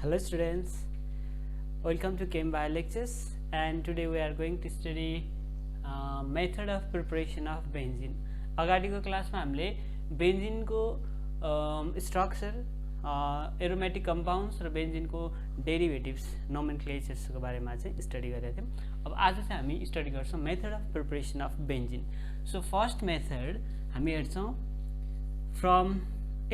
Hello students, welcome to Chem Bio lectures, and today we are going to study method of preparation of benzene. अगाडिको क्लासमा हामीले बेन्जिनको structure, aromatic compounds र बेन्जिनको derivatives नोमेनक्लेचर्सको बारेमा चाहिँ study गरेका थियौँ। अब आज चाहिँ हामी स्टडी गर्छौँ method of preparation of benzene. So first method हामी हेर्छौँ from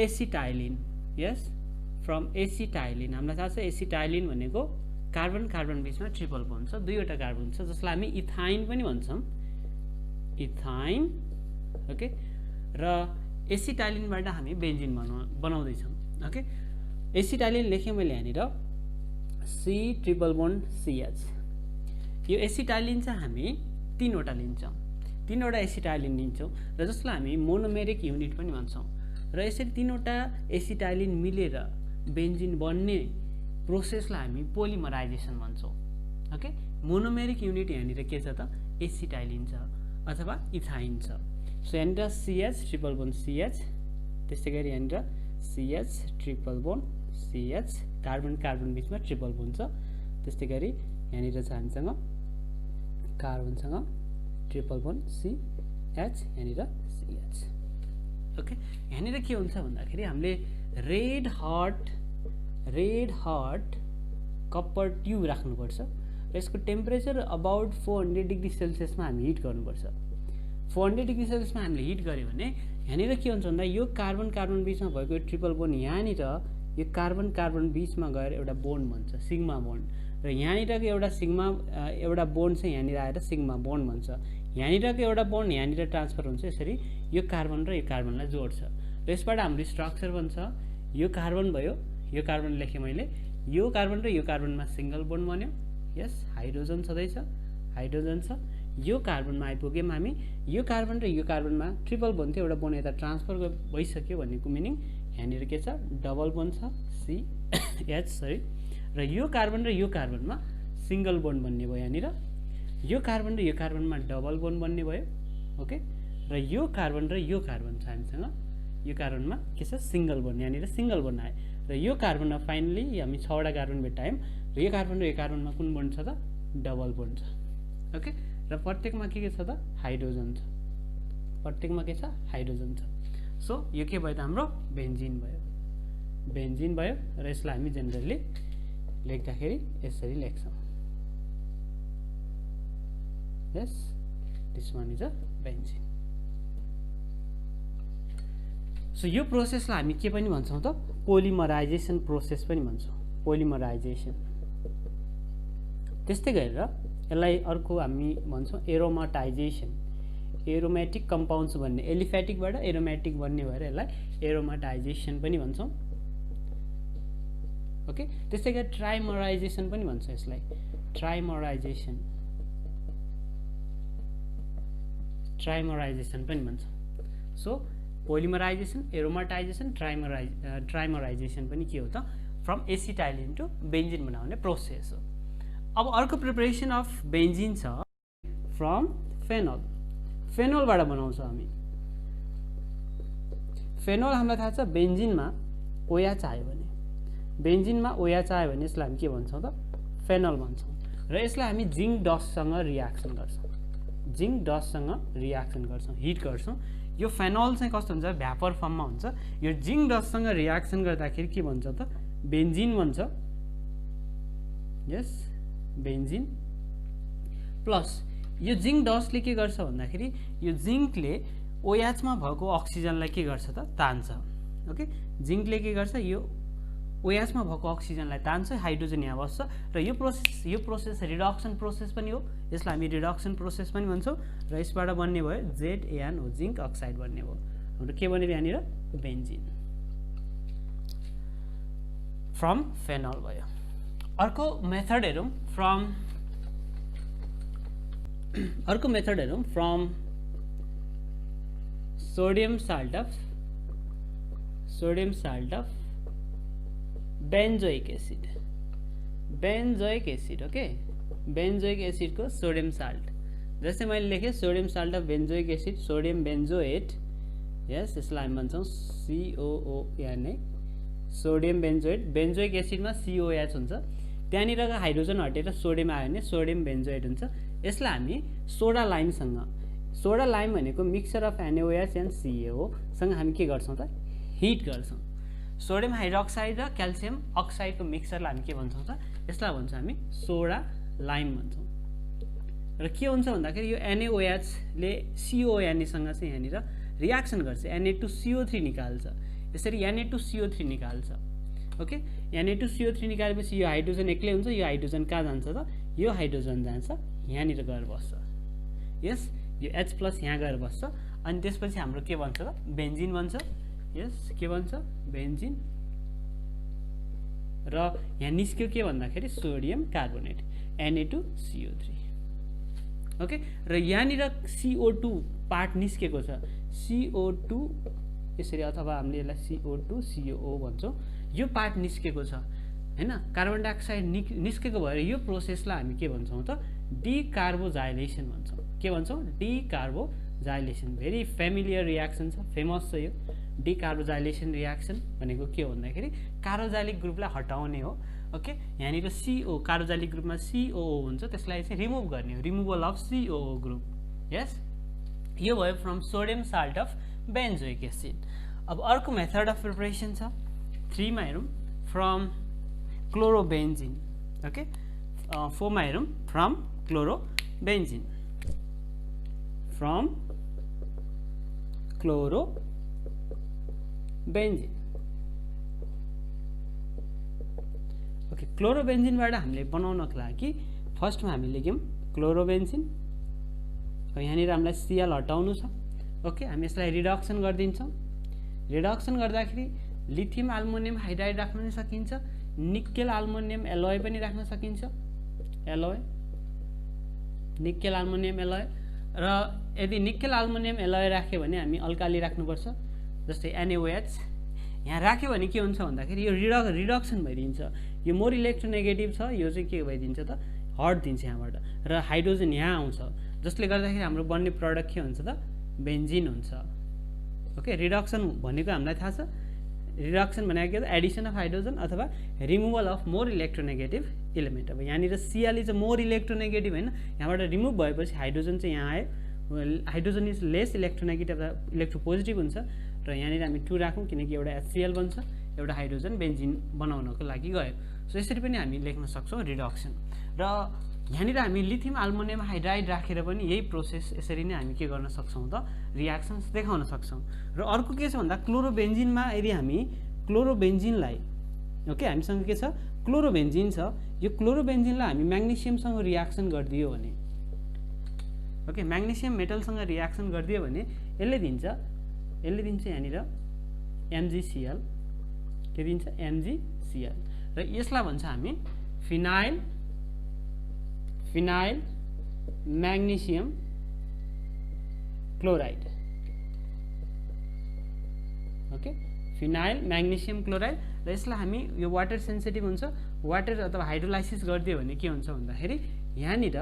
acetylene. Yes, from acetylene. हामीलाई थाहा छ एसिटाइलिन भनेको कार्बन कार्बन बिचमा ट्रिपल बोन्ड छ, दुईवटा कार्बन छ जसलाई हामी इथाइन पनि भन्छौँ, इथाइन। ओके, र एसिटाइलिनबाट हामी बेन्जिन बनाउँदैछौँ। ओके, एसिटाइलिन लेखेँ मैले यहाँनिर सी ट्रिपल बोन्ड CH। यो एसिटाइलिन चाहिँ हामी तीनवटा लिन्छौँ, तीनवटा एसिटाइलिन लिन्छौँ र जसलाई हामी मोनोमेरिक युनिट पनि भन्छौँ। र यसरी तीनवटा एसिटाइलिन मिलेर बेन्जिन बन्ने प्रोसेसलाई हामी पोलिमराइजेसन भन्छौँ। ओके, मोनोमेरिक युनिट यहाँनिर के छ त एसिटाइलिन छ अथवा इथाइन छ। सो यहाँनिर CH ट्रिपल बोन्ड CH, त्यस्तै गरी यहाँनिर CH triple bond CH, carbon carbon बिचमा ट्रिपल बोन्ड छ। त्यस्तै गरी यहाँनिर छ हामीसँग कार्बनसँग ट्रिपल बोन्ड CH, यहाँनिर CH। ओके, यहाँनिर के हुन्छ भन्दाखेरि हामीले रेड हट कपर ट्युब राख्नुपर्छ र यसको टेम्परेचर अबाउट 400 डिग्री सेल्सियसमा हामी हिट गर्नुपर्छ। 400 डिग्री सेल्सियसमा हामीले हिट गऱ्यो भने यहाँनिर के हुन्छ भन्दा यो कार्बन कार्बन बिचमा भएको ट्रिपल बोन्ड यहाँनिर यो कार्बन कार्बन बिचमा गएर एउटा बोन्ड बन्छ, सिग्मा बोन्ड। र यहाँनिरको एउटा बोन्ड चाहिँ यहाँनिर आएर सिग्मा बोन्ड बन्छ। यहाँनिरको एउटा बोन्ड यहाँनिर ट्रान्सफर हुन्छ। यसरी यो कार्बन र यो कार्बनलाई जोड्छ र यसबाट हाम्रो स्ट्रक्चर बन्छ। यो कार्बन भयो, यो कार्बन लेखेँ मैले, यो कार्बन र यो कार्बनमा सिंगल बोन्ड बन्यो। यस, हाइड्रोजन छँदैछ, हाइड्रोजन छ। यो कार्बनमा आइपुग्यौँ हामी, यो कार्बन र यो कार्बनमा ट्रिपल बोन्ड थियो, एउटा बोन्ड यता ट्रान्सफर भइसक्यो भनेको मिनिङ यहाँनिर के छ डबल बोन्ड छ CH, सरी। र यो कार्बन र यो कार्बनमा सिंगल बोन्ड बन्ने भयो यहाँनिर, यो कार्बन र यो कार्बनमा डबल बोन्ड बन्ने भयो। ओके, र यो कार्बन छ हामीसँग, यो कार्बनमा के छ सिंगल बोन्ड, यहाँनिर सिंगल बोन्ड आयो। र यो कार्बनमा फाइनली हामी 6वटा कार्बन भेटायौँ र यो कार्बनमा कुन बोन्ड छ त डबल बोन्ड छ। ओके, र प्रत्येकमा के छ त हाइड्रोजन छ, प्रत्येकमा के छ हाइड्रोजन छ। सो यो के भयो त हाम्रो बेन्जिन भयो, बेन्जिन भयो। र यसलाई हामी जेनरली लेख्दाखेरि यसरी लेख्छौँ। Yes, this one is a benzene. So यो प्रोसेसलाई हामी के पनि भन्छौँ त पोलिमराइजेसन प्रोसेस पनि भन्छौँ, पोलिमराइजेसन। त्यस्तै गरेर यसलाई अर्को हामी भन्छौँ एरोमाटाइजेसन, एरोमेटिक कम्पाउन्ड्स भन्ने, एलिफेटिकबाट एरोमेटिक बन्ने भएर यसलाई एरोमाटाइजेसन पनि भन्छौँ। ओके, त्यस्तै गरी ट्राइमराइजेसन पनि भन्छ यसलाई, ट्राइमराइजेसन पनि भन्छ। सो पोलिमराइजेसन, एरोमाटाइजेसन, ट्राइमराइजेसन पनि के हो त फ्रम एसिटाइलिन टु बेन्जिन बनाउने प्रोसेस हो। अब अर्को प्रिपरेसन अफ बेन्जिन छ फ्रम फेनोल, फेनोलबाट बनाउँछौँ हामी। फेनोल हामीलाई थाहा छ बेन्जिनमा ओया चाहियो भने, बेन्जिनमा ओया चाहियो भने यसलाई हामी के भन्छौँ त फेनोल भन्छौँ। र यसलाई हामी जिङ्क डस्टसँग रियाक्सन गर्छौँ, जिङ्क डस्टसँग रियाक्सन गर्छौँ, हिट गर्छौँ। यो फेनोल चाहिँ कस्तो हुन्छ भ्यापर फर्ममा हुन्छ। यो जिङ्क डस्टसँग रियाक्सन गर्दाखेरि के भन्छ त बेन्जिन भन्छ। यस, बेन्जिन प्लस यो जिङ्क डस्टले के गर्छ भन्दाखेरि यो जिङ्कले OH मा भएको अक्सिजनलाई के गर्छ त तान्छ। ओके, जिङ्कले के गर्छ यो OH मा भएको अक्सिजनलाई तान्छ, हाइड्रोजन यहाँ बस्छ। र यो प्रोसेस रिडक्सन प्रोसेस पनि हो, यसलाई हामी रिडक्सन प्रोसेस पनि भन्छौँ। र यसबाट बन्ने भयो ZaNO, जिङ्क अक्साइड बन्ने भयो। हाम्रो के बन्यो यहाँनिर बेन्जिन फ्रम फेनोल भयो। अर्को मेथड हेरौँ from sodium salt of benzoic acid, okay, benzoic एसिडको सोडियम साल्ट। जस्तै मैले लेखेँ sodium salt of benzoic acid, sodium benzoate. Yes, यसलाई हामी भन्छौँ COONA, सोडियम बेन्जोएट, बेन्जोइक एसिडमा COH हुन्छ, त्यहाँनिरको हाइड्रोजन हटेर सोडियम आयो भने सोडियम बेन्जोएट हुन्छ। यसलाई हामी सोडा लाइमसँग, सोडा लाइम भनेको mixture of NaOH and CaO सँग हामी के गर्छौँ त हिट गर्छौँ। सोडियम हाइड्रोक्साइड र क्याल्सियम अक्साइडको मिक्सचरलाई हामी के भन्छौँ त यसलाई भन्छौँ हामी सोडा लाइम भन्छौँ। र के हुन्छ भन्दाखेरि यो NaOH ले CONA सँग चाहिँ यहाँनिर रियाक्सन गर्छ, Na2CO3 निकाल्छ, यसरी Na2CO3 निकाल्छ। ओके, Na2CO3 निकालेपछि यो हाइड्रोजन एक्लै हुन्छ, यो हाइड्रोजन कहाँ जान्छ त यो हाइड्रोजन जान्छ यहाँनिर गएर बस्छ। यस, यो H+ यहाँ गएर बस्छ अनि त्यसपछि हाम्रो के बन्छ त बेन्जिन बन्छ। यस, के बन्छ बेन्जिन। र यहाँ निस्क्यो के भन्दाखेरि सोडियम कार्बोनेट Na2CO3। ओके, र यहाँनिर CO2 पार्ट निस्केको छ, CO2 यसरी, अथवा हामीले यसलाई CO2 COO भन्छौँ, यो पार्ट निस्केको छ हैन, कार्बन डाइअक्साइड निस्केको भएर यो प्रोसेसलाई हामी के भन्छौँ त डिकार्बोजाइलेसन भन्छौँ। के भन्छौँ डिकार्बोजाइलेसन। भेरी फेमिलियर रियाक्सन छ, फेमस छ यो डिकार्बोजाइलेसन रियाक्सन भनेको। के हो भन्दाखेरि कार्बोजाइलिक ग्रुपलाई हटाउने हो। ओके, यहाँनिर CO कार्बोजाइलिक ग्रुपमा COO हुन्छ, त्यसलाई चाहिँ रिमुभ गर्ने हो, रिमुभल अफ COO ग्रुप। यस, यो भयो from sodium salt of benzoic acid. अब अर्को मेथड अफ प्रिपरेसन छ 3 मा हेरौँ, फ्रम क्लोरोबेन्जिन। ओके, 4 मा हेरौँ फ्रम क्लोरोबेन्जिन, फ्रम क्लोरोबेन्जिन। ओके, क्लोरोबेन्जिनबाट हामीले बनाउनको लागि फर्स्टमा हामी लेख्यौँ क्लोरोबेन्जिन। यहाँनिर हामीलाई Cl हटाउनु छ। ओके, हामी यसलाई रिडक्सन गरिदिन्छौँ। रिडक्सन गर्दाखेरि लिथियम अल्मुनियम हाइड्राइड राख्न पनि सकिन्छ, निक्केल अल्मुनियम एलोय पनि राख्न सकिन्छ, एलोय, निक्केल अल्मुनियम एलोय। र यदि निक्केल अल्मुनियम एलोय राख्यो भने हामी अल्काली राख्नुपर्छ, जस्तै NaOH। यहाँ राख्यो भने के हुन्छ भन्दाखेरि यो रिडक्सन भइदिन्छ, यो मोर इलेक्ट्रोनेगेटिभ छ, यो चाहिँ के भइदिन्छ त हट दिन्छ यहाँबाट, र हाइड्रोजन यहाँ आउँछ, जसले गर्दाखेरि हाम्रो बन्ने प्रडक्ट के हुन्छ त बेन्जिन हुन्छ। ओके, रिडक्सन भनेको हामीलाई थाहा छ, रिडक्सन भनेको के त एडिसन अफ हाइड्रोजन अथवा removal of more electronegative element. अब यहाँनिर Cl इज मोर इलेक्ट्रोनेगेटिभ होइन, यहाँबाट रिमुभ भएपछि हाइड्रोजन चाहिँ यहाँ आयो, हाइड्रोजन इज लेस इलेक्ट्रोनेगेटिभ र इलेक्ट्रोपोजिटिभ हुन्छ। र यहाँनिर हामी 2 राखौँ किनकि एउटा HCl बन्छ, एउटा हाइड्रोजन बेन्जिन बनाउनको लागि गयो। सो यसरी पनि हामी लेख्न सक्छौँ रिडक्सन। र यहाँनिर हामी लिथियम अल्मुनियम हाइड्राइड राखेर पनि यही प्रोसेस यसरी नै हामी के गर्न सक्छौँ त रियाक्सन्स देखाउन सक्छौँ। र अर्को के छ भन्दा क्लोरोबेन्जिनमा यदि हामी क्लोरोबेन्जिनलाई, ओके हामीसँग के छ क्लोरोबेन्जिन छ, यो क्लोरोबेन्जिनलाई हामी म्याग्नेसियमसँग रियाक्सन गरिदियो भने, ओके म्याग्नेसियम मेटलसँग रियाक्सन गरिदियो भने यसले दिन्छ यहाँनिर MgCl, के दिन्छ MgCl। र यसलाई भन्छ हामी phenyl magnesium chloride. Okay, phenyl magnesium chloride. र यसलाई हामी यो वाटर सेन्सिटिभ हुन्छ, वाटर अथवा हाइड्रोलाइसिस गरिदियो भने के हुन्छ भन्दाखेरि यहाँनिर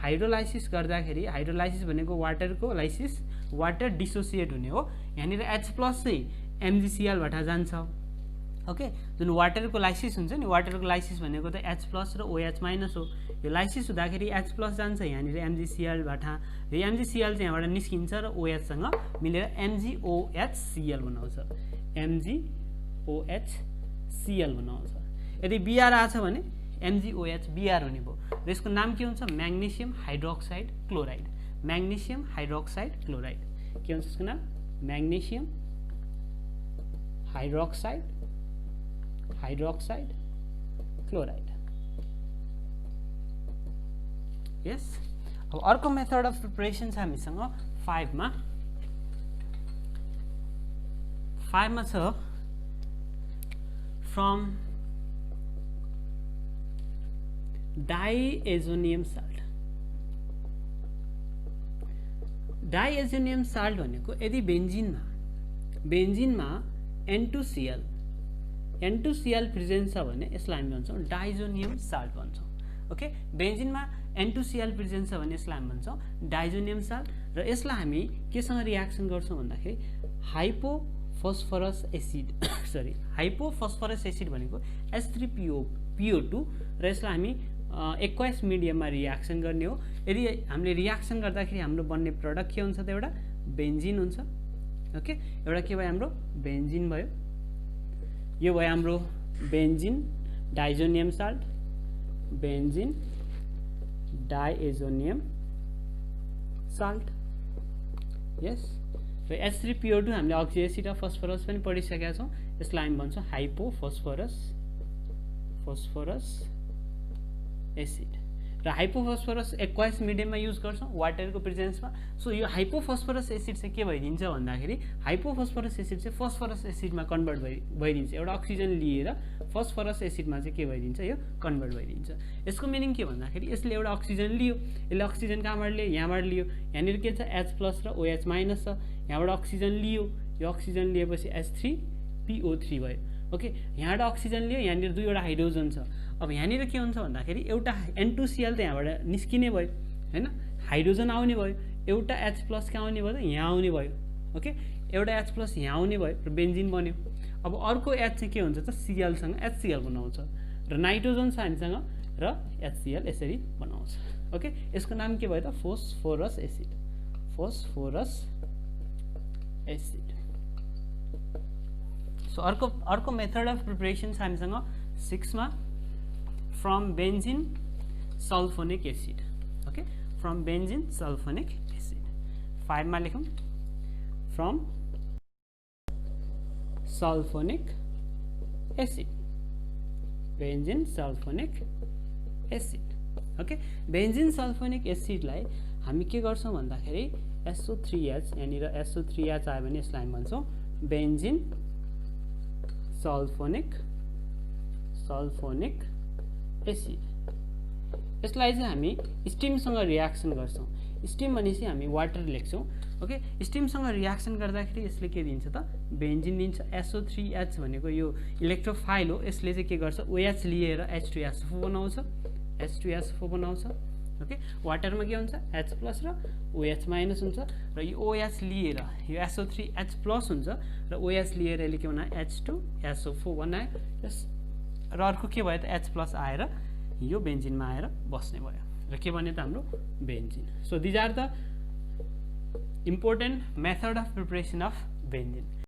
हाइड्रोलाइसिस गर्दाखेरि, हाइड्रोलाइसिस भनेको वाटरको लाइसिस, वाटर डिसोसिएट हुने हो, यहाँनिर H+ चाहिँ MgCl बाट जान्छ। ओके, जुन वाटरको लाइसिस हुन्छ नि, वाटरको लाइसिस भनेको त H+ र OH- हो, यो लाइसिस हुँदाखेरि H+ जान्छ यहाँनिर MgCl बाट, र MgCl चाहिँ यहाँबाट निस्किन्छ र OH सँग मिलेर MgOHCl बनाउँछ, MgOHCl बनाउँछ। यदि Br आछ भने MgOH Br हुने भयो, र यसको नाम के हुन्छ magnesium hydroxide chloride, magnesium hydroxide chloride. के हुन्छ यसको नाम म्याग्नेसियम हाइड्रोक्साइड क्लोराइड। यस, अब अर्को मेथड अफ प्रिपरेसन छ हामीसँग 5 मा छ from diazonium salt. Diazonium salt भनेको यदि बेन्जिनमा N2Cl प्रेजेन्ट छ भने यसलाई हामी भन्छौँ डाइजोनियम साल्ट भन्छौँ। ओके, बेन्जिनमा N2Cl प्रेजेन्ट छ भने यसलाई हामी भन्छौँ डाइजोनियम साल्ट। र यसलाई हामी केसँग रियाक्सन गर्छौँ भन्दाखेरि फस्फरस एसिड सरी हाइपोफस्फरस एसिड भनेको H3PO2 र यसलाई हामी एक्वायस मिडियममा रियाक्सन गर्ने हो। यदि हामीले रियाक्सन गर्दाखेरि हाम्रो बन्ने प्रडक्ट के हुन्छ त एउटा बेन्जिन हुन्छ। ओके, एउटा के भयो हाम्रो बेन्जिन भयो। यो भयो हाम्रो benzene diazonium salt, benzene diazonium salt. Yes, र H3PO2 हामीले अघि एसिड अफ फस्फरस पनि पढिसकेका छौँ। यसलाई हामी भन्छौँ हाइपोफस्फरस एसिड। र हाइपोफस्फरस एक्वायस मिडियममा युज गर्छौँ वाटरको प्रेजेन्समा। सो यो हाइपोफस्फरस एसिड चाहिँ के भइदिन्छ भन्दाखेरि हाइपोफस्फरस एसिड चाहिँ फस्फरस एसिडमा कन्भर्ट भइदिन्छ। एउटा अक्सिजन लिएर फस्फरस एसिडमा चाहिँ के भइदिन्छ, यो कन्भर्ट भइदिन्छ। यसको मिनिङ के भन्दाखेरि यसले एउटा अक्सिजन लियो, यसले अक्सिजन कहाँबाट लियो, यहाँबाट लियो। यहाँनिर के छ H+ र OH- छ। यहाँबाट अक्सिजन लियो, यो अक्सिजन लिएपछि H3PO3 भयो। ओके, यहाँबाट अक्सिजन लियो, यहाँनिर दुईवटा हाइड्रोजन छ। अब यहाँनिर के हुन्छ भन्दाखेरि एउटा N2Cl त यहाँबाट निस्किने भयो हैन, हाइड्रोजन आउने भयो, एउटा H+ कहाँ आउने भयो त यहाँ आउने भयो। ओके, एउटा H+ यहाँ आउने भयो र बेन्जिन बन्यो। अब अर्को H चाहिँ के हुन्छ त Cl सँग HCl बनाउँछ र नाइट्रोजन छ हामीसँग र HCl यसरी बनाउँछ। ओके, यसको नाम के भयो त फस्फोरस एसिड। सो अर्को मेथड अफ प्रिपरेसन छ हामीसँग 6 मा, from benzene sulphonic acid. Okay, from benzene sulphonic acid. 5 मा लेखौँ from sulphonic acid, benzene sulphonic acid. Okay, benzene sulphonic एसिडलाई हामी के गर्छौँ भन्दाखेरि SO3H, यहाँनिर SO3H आयो भने यसलाई हामी भन्छौँ बेन्जिन सल्फोनिक एसिड। यसलाई चाहिँ हामी स्टिमसँग रियाक्सन गर्छौँ। स्टिम भनेपछि हामी वाटर लेख्छौँ। ओके, स्टिमसँग रियाक्सन गर्दाखेरि यसले के दिन्छ त बेन्जिन दिन्छ। SO3H भनेको यो इलेक्ट्रोफाइल हो, यसले चाहिँ के गर्छ OH लिएर H2SO4 बनाउँछ। ओके, वाटरमा के हुन्छ H+ र OH- हुन्छ र यो OH लिएर यो SO3H+ हुन्छ र OH लिएर यसले के बनायो H2SO4 बनायो। यस, र अर्को के भयो त H+ आएर यो बेन्जिनमा आएर बस्ने भयो र के बन्यो त हाम्रो benzene. So these are the important method of preparation of benzene.